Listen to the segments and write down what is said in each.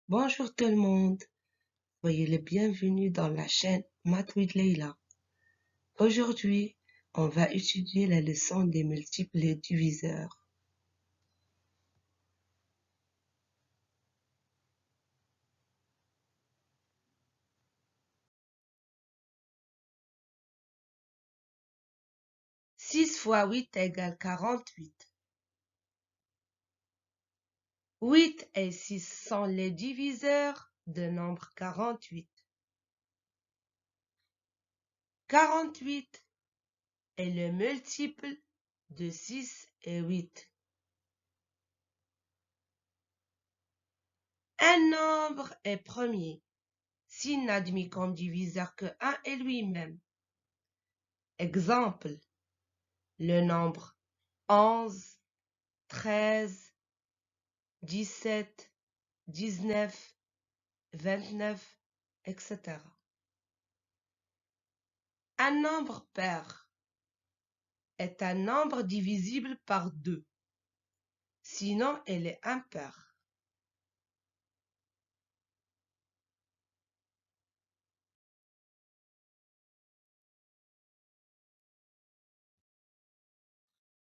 Bonjour tout le monde, soyez les bienvenus dans la chaîne Math with Leila. Aujourd'hui, on va étudier la leçon des multiples diviseurs. Six fois 8 égale 48. 8 et 6 sont les diviseurs de nombre 48. 48 est le multiple de 6 et 8. Un nombre est premier s'il n'admet comme diviseur que 1 et lui-même. Exemple, le nombre 11, 13, 17, 19, 29, etc. Un nombre pair est un nombre divisible par 2, sinon elle est impair.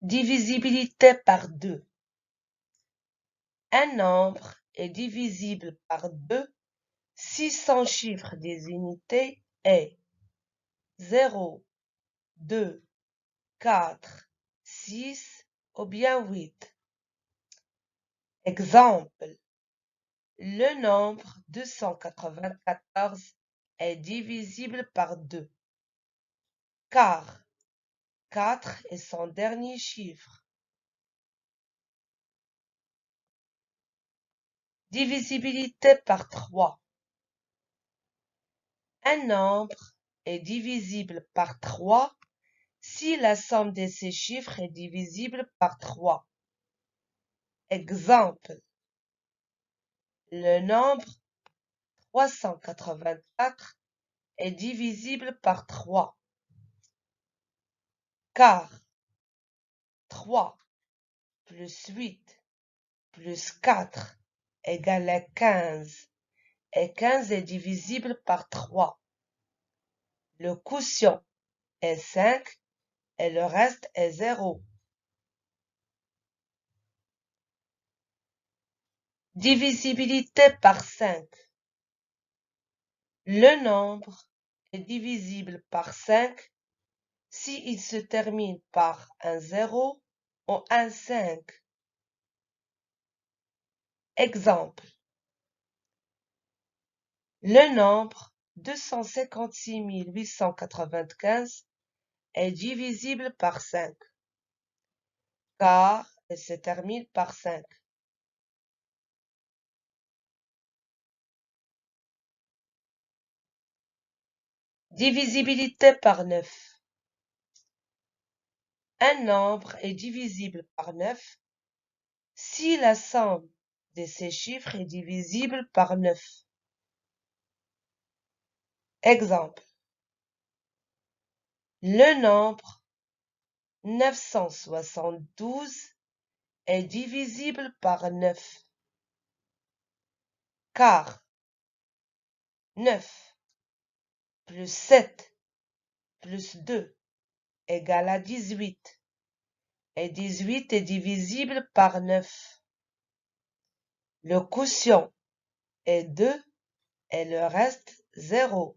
Divisibilité par 2. Un nombre est divisible par 2 si son chiffre des unités est 0, 2, 4, 6 ou bien 8. Exemple, le nombre 294 est divisible par 2, car 4 est son dernier chiffre. Divisibilité par 3. Un nombre est divisible par 3 si la somme de ses chiffres est divisible par 3. Exemple, le nombre 384 est divisible par 3, car 3 plus 8 plus 4 égale à 15, et 15 est divisible par 3. Le quotient est 5 et le reste est 0. Divisibilité par 5. Le nombre est divisible par 5 si il se termine par un 0 ou un 5. Exemple, le nombre 256 895 est divisible par 5, car il se termine par 5. Divisibilité par 9. Un nombre est divisible par 9 si la somme de ses chiffres est divisible par 9. Exemple, le nombre 972 est divisible par 9, car 9 plus 7 plus 2 égale à 18, et 18 est divisible par 9. Le quotient est 2 et le reste 0.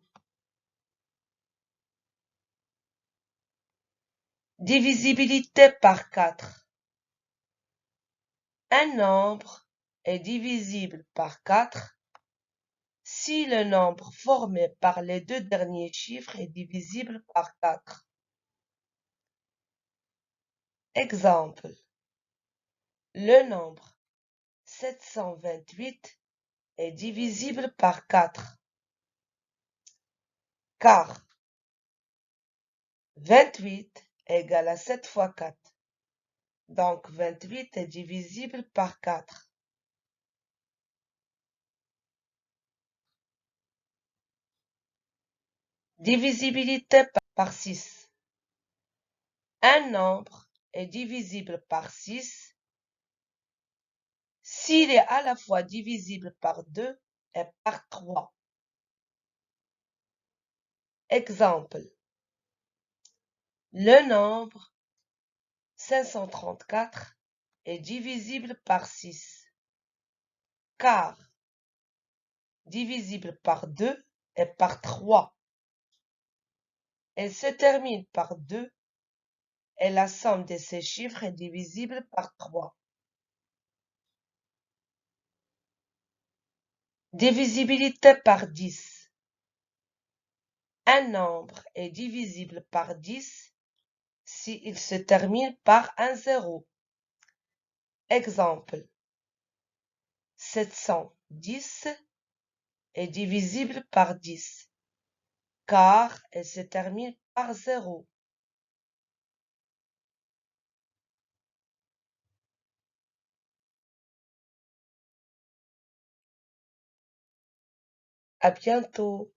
Divisibilité par 4. Un nombre est divisible par 4 si le nombre formé par les deux derniers chiffres est divisible par 4. Exemple, le nombre 728 est divisible par 4, car 28 égale à 7 fois 4. Donc 28 est divisible par 4. Divisibilité par 6. Un nombre est divisible par 6 s'il est à la fois divisible par 2 est par 3. Exemple. Le nombre 534 est divisible par 6, car divisible par 2 et par 3. Elle se termine par 2 et la somme de ces chiffres est divisible par 3. Divisibilité par 10. Un nombre est divisible par 10 s'il se termine par un 0. Exemple. 710 est divisible par 10, car elle se termine par 0. À bientôt.